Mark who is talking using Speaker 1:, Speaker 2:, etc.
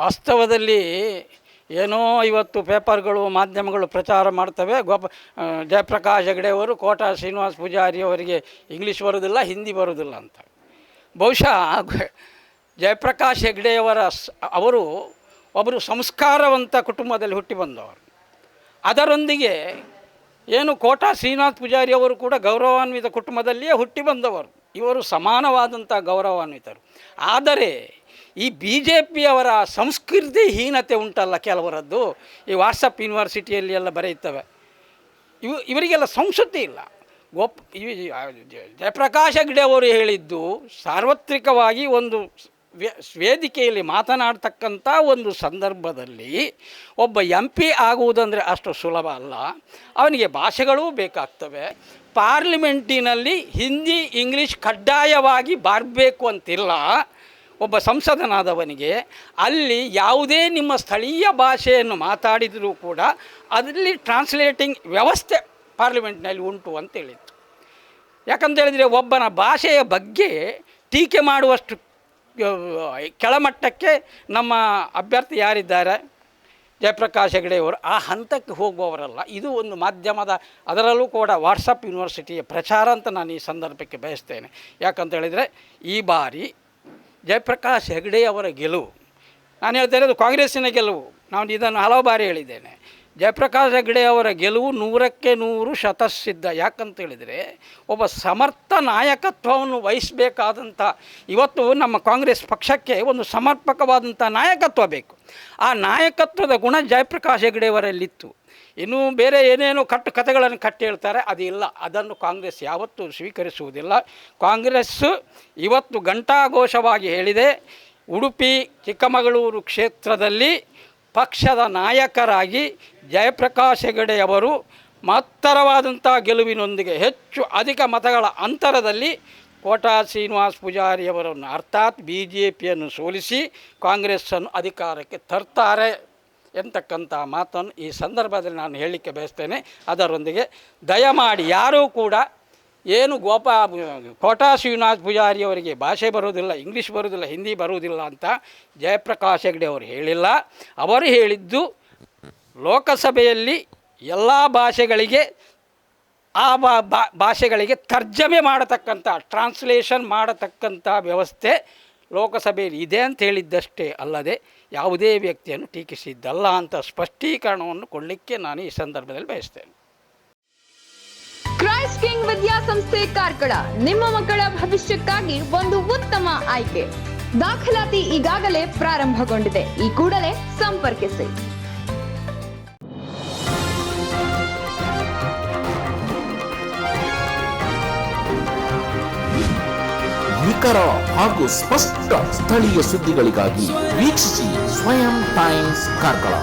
Speaker 1: ವಾಸ್ತವದಲ್ಲಿ ಏನೋ ಇವತ್ತು ಪೇಪರ್ಗಳು ಮಾಧ್ಯಮಗಳು ಪ್ರಚಾರ ಮಾಡ್ತವೆ. ಜಯಪ್ರಕಾಶ್ ಹೆಗಡೆ ಅವರು ಕೋಟಾ ಶ್ರೀನಿವಾಸ ಪೂಜಾರಿ ಅವರಿಗೆ ಇಂಗ್ಲೀಷ್ ಬರೋದಿಲ್ಲ, ಹಿಂದಿ ಬರೋದಿಲ್ಲ ಅಂತ. ಬಹುಶಃ ಜಯಪ್ರಕಾಶ್ ಹೆಗಡೆಯವರ ಅವರು ಒಬ್ಬರು ಸಂಸ್ಕಾರವಂತ ಕುಟುಂಬದಲ್ಲಿ ಹುಟ್ಟಿ ಬಂದವರು. ಅದರೊಂದಿಗೆ ಏನು ಕೋಟಾ ಶ್ರೀನಿವಾಸ ಪೂಜಾರಿ ಅವರು ಕೂಡ ಗೌರವಾನ್ವಿತ ಕುಟುಂಬದಲ್ಲಿಯೇ ಹುಟ್ಟಿ ಬಂದವರು. ಇವರು ಸಮಾನವಾದಂಥ ಗೌರವಾನ್ವಿತರು. ಆದರೆ ಈ ಬಿ ಜೆ ಪಿಯವರ ಸಂಸ್ಕೃತಿ ಹೀನತೆ ಉಂಟಲ್ಲ ಕೆಲವರದ್ದು, ಈ ವಾಟ್ಸಪ್ ಯೂನಿವರ್ಸಿಟಿಯಲ್ಲಿ ಎಲ್ಲ ಬರೆಯುತ್ತವೆ. ಇವರಿಗೆಲ್ಲ ಸಂಸ್ಕೃತಿ ಇಲ್ಲ. ಜಯಪ್ರಕಾಶ್ ಹೆಗಡೆ ಅವರು ಹೇಳಿದ್ದು ಸಾರ್ವತ್ರಿಕವಾಗಿ ಒಂದು ವೇದಿಕೆಯಲ್ಲಿ ಮಾತನಾಡ್ತಕ್ಕಂಥ ಒಂದು ಸಂದರ್ಭದಲ್ಲಿ ಒಬ್ಬ ಎಂ ಪಿ ಆಗುವುದಂದರೆ ಅಷ್ಟು ಸುಲಭ ಅಲ್ಲ. ಅವನಿಗೆ ಭಾಷೆಗಳೂ ಬೇಕಾಗ್ತವೆ. ಪಾರ್ಲಿಮೆಂಟಿನಲ್ಲಿ ಹಿಂದಿ ಇಂಗ್ಲೀಷ್ ಕಡ್ಡಾಯವಾಗಿ ಬರಬೇಕು ಅಂತಿಲ್ಲ. ಒಬ್ಬ ಸಂಸದನಾದವನಿಗೆ ಅಲ್ಲಿ ಯಾವುದೇ ನಿಮ್ಮ ಸ್ಥಳೀಯ ಭಾಷೆಯನ್ನು ಮಾತಾಡಿದರೂ ಕೂಡ ಅದರಲ್ಲಿ ಟ್ರಾನ್ಸ್ಲೇಟಿಂಗ್ ವ್ಯವಸ್ಥೆ ಪಾರ್ಲಿಮೆಂಟ್ನಲ್ಲಿ ಉಂಟು ಅಂತೇಳಿತ್ತು. ಯಾಕಂತೇಳಿದರೆ ಒಬ್ಬನ ಭಾಷೆಯ ಬಗ್ಗೆ ಟೀಕೆ ಮಾಡುವಷ್ಟು ಕೆಳಮಟ್ಟಕ್ಕೆ ನಮ್ಮ ಅಭ್ಯರ್ಥಿ ಯಾರಿದ್ದಾರೆ ಜಯಪ್ರಕಾಶ್ ಹೆಗಡೆಯವರು ಆ ಹಂತಕ್ಕೆ ಹೋಗುವವರಲ್ಲ. ಇದು ಒಂದು ಮಾಧ್ಯಮದ, ಅದರಲ್ಲೂ ಕೂಡ ವಾಟ್ಸಪ್ ಯೂನಿವರ್ಸಿಟಿಯ ಪ್ರಚಾರ ಅಂತ ನಾನು ಈ ಸಂದರ್ಭಕ್ಕೆ ಬಯಸ್ತೇನೆ. ಯಾಕಂತೇಳಿದರೆ ಈ ಬಾರಿ ಜಯಪ್ರಕಾಶ್ ಹೆಗಡೆಯವರ ಗೆಲುವು, ನಾನು ಹೇಳ್ತೇನೆ ಅದು ಕಾಂಗ್ರೆಸ್ಸಿನ ಗೆಲುವು. ನಾನು ಇದನ್ನು ಹಲವು ಬಾರಿ ಹೇಳಿದ್ದೇನೆ. ಜಯಪ್ರಕಾಶ್ ಹೆಗಡೆಯವರ ಗೆಲುವು 100% ಶತಸಿದ್ಧ. ಯಾಕಂತೇಳಿದರೆ ಒಬ್ಬ ಸಮರ್ಥ ನಾಯಕತ್ವವನ್ನು ವಹಿಸಬೇಕಾದಂಥ, ಇವತ್ತು ನಮ್ಮ ಕಾಂಗ್ರೆಸ್ ಪಕ್ಷಕ್ಕೆ ಒಂದು ಸಮರ್ಪಕವಾದಂಥ ನಾಯಕತ್ವ ಬೇಕು. ಆ ನಾಯಕತ್ವದ ಗುಣ ಜಯಪ್ರಕಾಶ್ ಹೆಗಡೆಯವರಲ್ಲಿತ್ತು. ಇನ್ನೂ ಬೇರೆ ಏನೇನೋ ಕಥೆಗಳನ್ನು ಕಟ್ಟಿ ಹೇಳ್ತಾರೆ, ಅದಿಲ್ಲ. ಅದನ್ನು ಕಾಂಗ್ರೆಸ್ ಯಾವತ್ತೂ ಸ್ವೀಕರಿಸುವುದಿಲ್ಲ. ಕಾಂಗ್ರೆಸ್ಸು ಇವತ್ತು ಘಂಟಾಘೋಷವಾಗಿ ಹೇಳಿದೆ, ಉಡುಪಿ ಚಿಕ್ಕಮಗಳೂರು ಕ್ಷೇತ್ರದಲ್ಲಿ ಪಕ್ಷದ ನಾಯಕರಾಗಿ ಜಯಪ್ರಕಾಶ್ ಹೆಗಡೆಯವರು ಮಹತ್ತರವಾದಂಥ ಗೆಲುವಿನೊಂದಿಗೆ ಅಧಿಕ ಮತಗಳ ಅಂತರದಲ್ಲಿ ಕೋಟಾ ಶ್ರೀನಿವಾಸ ಪೂಜಾರಿಯವರನ್ನು ಅರ್ಥಾತ್ ಬಿ ಜೆ ಪಿಯನ್ನು ಸೋಲಿಸಿ ಕಾಂಗ್ರೆಸ್ಸನ್ನು ಅಧಿಕಾರಕ್ಕೆ ತರ್ತಾರೆ ಎಂತಕ್ಕಂಥ ಮಾತನ್ನು ಈ ಸಂದರ್ಭದಲ್ಲಿ ನಾನು ಹೇಳಲಿಕ್ಕೆ ಬಯಸ್ತೇನೆ. ಅದರೊಂದಿಗೆ ದಯಮಾಡಿ ಯಾರೂ ಕೂಡ ಏನು ಕೋಟಾ ಶ್ರೀನಿವಾಸ ಪೂಜಾರಿಯವರಿಗೆ ಭಾಷೆ ಬರುವುದಿಲ್ಲ, ಇಂಗ್ಲೀಷ್ ಬರುವುದಿಲ್ಲ, ಹಿಂದಿ ಬರುವುದಿಲ್ಲ ಅಂತ ಜಯಪ್ರಕಾಶ್ ಹೆಗಡೆ ಅವರು ಹೇಳಿಲ್ಲ. ಅವರು ಹೇಳಿದ್ದು ಲೋಕಸಭೆಯಲ್ಲಿ ಎಲ್ಲ ಭಾಷೆಗಳಿಗೆ ಆ ಭಾಷೆಗಳಿಗೆ ತರ್ಜಮೆ ಮಾಡತಕ್ಕಂಥ, ಟ್ರಾನ್ಸ್ಲೇಷನ್ ಮಾಡತಕ್ಕಂಥ ವ್ಯವಸ್ಥೆ ಲೋಕಸಭೆಯಲ್ಲಿ ಇದೆ ಅಂತ ಹೇಳಿದ್ದಷ್ಟೇ ಅಲ್ಲದೆ ಯಾವುದೇ ವ್ಯಕ್ತಿಯನ್ನು ಟೀಕಿಸಿದ್ದಲ್ಲ ಅಂತ ಸ್ಪಷ್ಟೀಕರಣವನ್ನು ಕೊಡಲಿಕ್ಕೆ ನಾನು ಈ ಸಂದರ್ಭದಲ್ಲಿ ಬಯಸ್ತೇನೆ.
Speaker 2: ಕ್ರೈಸ್ಟ್ ಕಿಂಗ್ ವಿದ್ಯಾಸಂಸ್ಥೆ ಕಾರ್ಕಳ ನಿಮ್ಮ ಮಕ್ಕಳ ಭವಿಷ್ಯಕ್ಕಾಗಿ ಒಂದು ಉತ್ತಮ ಆಯ್ಕೆ. ದಾಖಲಾತಿ ಈಗಾಗಲೇ ಪ್ರಾರಂಭಗೊಂಡಿದೆ. ಈ ಕೂಡಲೇ ಸಂಪರ್ಕಿಸಿ.
Speaker 3: ನಿಖರ ಹಾಗೂ ಸ್ಪಷ್ಟ ಸ್ಥಳೀಯ ಸುದ್ದಿಗಳಿಗಾಗಿ ವೀಕ್ಷಿಸಿ ಸ್ವಯಂ ಟೈಮ್ಸ್ ಕಾರ್ಕಳ.